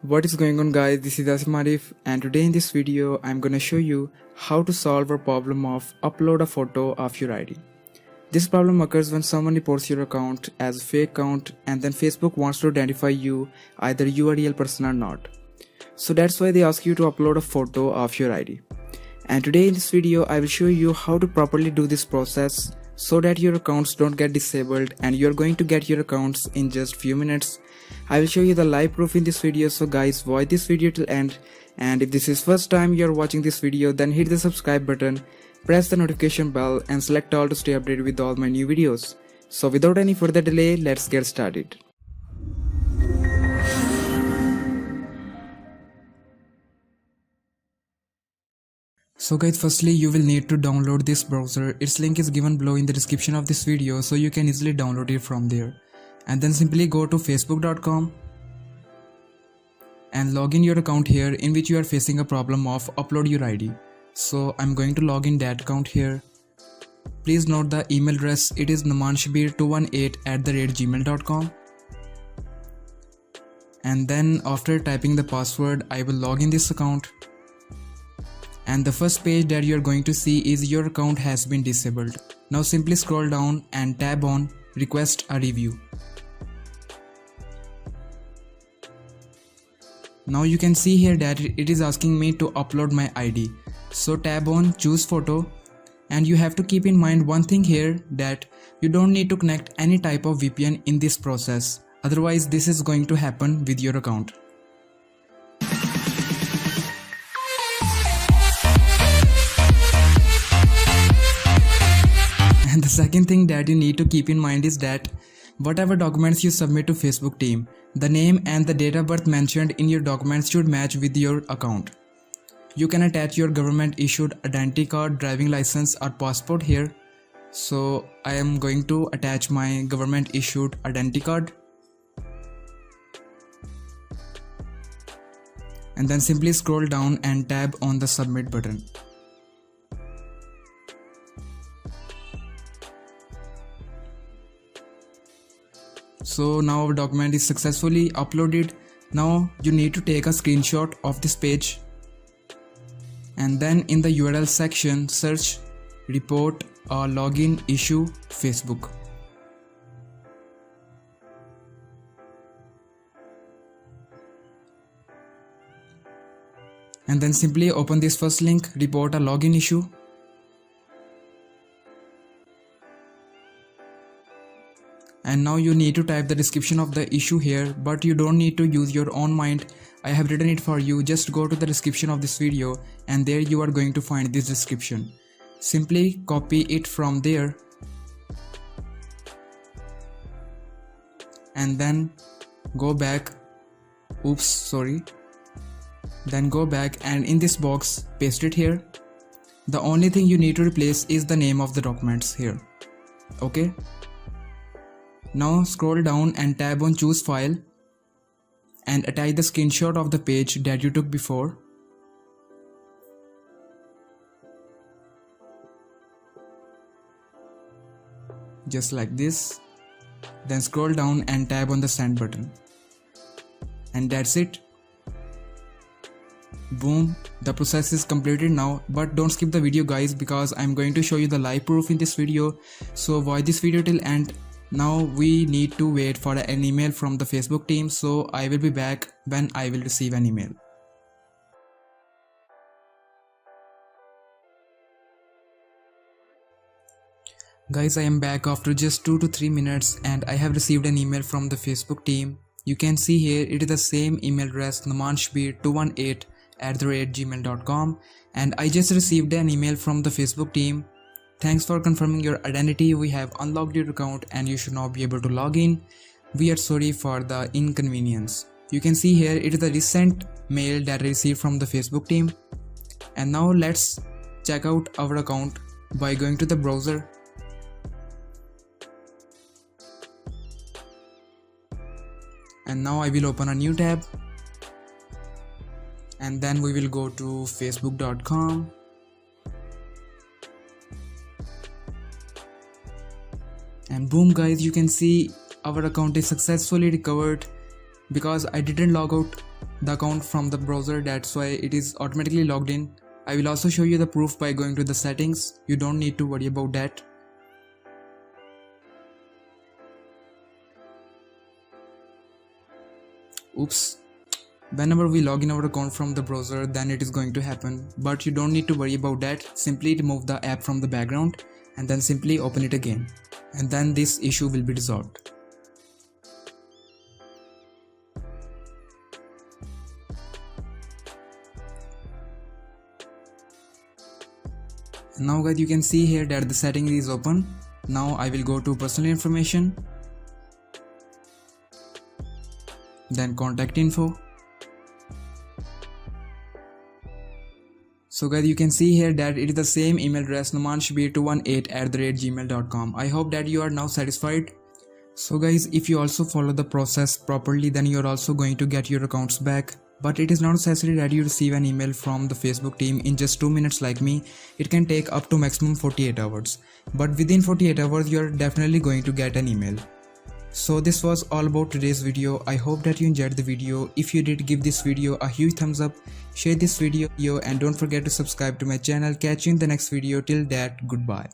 What is going on guys, this is Asim Arif and today in this video I'm gonna show you how to solve a problem of upload a photo of your ID. This problem occurs when someone reports your account as a fake account and then Facebook wants to identify you either you are a real person or not. So that's why they ask you to upload a photo of your ID. And today in this video I will show you how to properly do this process so that your accounts don't get disabled and you're going to get your accounts in just few minutes. I will show you the live proof in this video, so guys watch this video till end, and if this is first time you're watching this video then hit the subscribe button, press the notification bell and select all to stay updated with all my new videos. So without any further delay, let's get started. So guys, firstly you will need to download this browser. Its link is given below in the description of this video, so you can easily download it from there. And then simply go to facebook.com and log in your account here in which you are facing a problem of upload your ID. So I'm going to log in that account here. Please note the email address, it is numanshabir218@gmail.com. And then after typing the password I will log in this account. And the first page that you are going to see is your account has been disabled. Now simply scroll down and tab on request a review. Now you can see here that it is asking me to upload my ID. So tab on choose photo, and you have to keep in mind one thing here, that you don't need to connect any type of VPN in this process. Otherwise this is going to happen with your account. And the second thing that you need to keep in mind is that whatever documents you submit to Facebook team, the name and the date of birth mentioned in your documents should match with your account. You can attach your government issued identity card, driving license or passport here. So I am going to attach my government issued identity card. And then simply scroll down and tab on the submit button. So now our document is successfully uploaded. Now you need to take a screenshot of this page and then in the URL section search report or login issue Facebook. And then simply open this first link, report a login issue. And now you need to type the description of the issue here, but you don't need to use your own mind. I have written it for you. Just go to the description of this video and there you are going to find this description. Simply copy it from there and then go back. Then go back and in this box paste it here. The only thing you need to replace is the name of the documents here. Okay. Now scroll down and tab on choose file and attach the screenshot of the page that you took before. Just like this. Then scroll down and tab on the send button. And that's it. Boom, the process is completed now, but don't skip the video guys, because I'm going to show you the live proof in this video. So watch this video till end. Now we need to wait for an email from the Facebook team, so I will be back when I will receive an email. Guys, I am back after just 2 to 3 minutes and I have received an email from the Facebook team. You can see here it is the same email address, numanshabir218@gmail.com, and I just received an email from the Facebook team. Thanks for confirming your identity. We have unlocked your account and you should now be able to log in. We are sorry for the inconvenience. You can see here it is the recent mail that I received from the Facebook team. And now let's check out our account by going to the browser. And now I will open a new tab. And then we will go to facebook.com. And boom guys, you can see our account is successfully recovered because I didn't log out the account from the browser, that's why it is automatically logged in. I will also show you the proof by going to the settings. You don't need to worry about that. Oops. Whenever we log in our account from the browser, then it is going to happen, but you don't need to worry about that. Simply remove the app from the background and then simply open it again, and then this issue will be resolved. Now guys, you can see here that the setting is open. Now I will go to personal information, then contact info. So guys, you can see here that it is the same email address numanshabir218@gmail.com. I hope that you are now satisfied. So guys, if you also follow the process properly, then you are also going to get your accounts back. But it is not necessary that you receive an email from the Facebook team in just 2 minutes like me. It can take up to maximum 48 hours. But within 48 hours, you are definitely going to get an email. So this was all about today's video. I hope that you enjoyed the video. If you did, give this video a huge thumbs up, share this video, and don't forget to subscribe to my channel. Catch you in the next video. Till that, goodbye.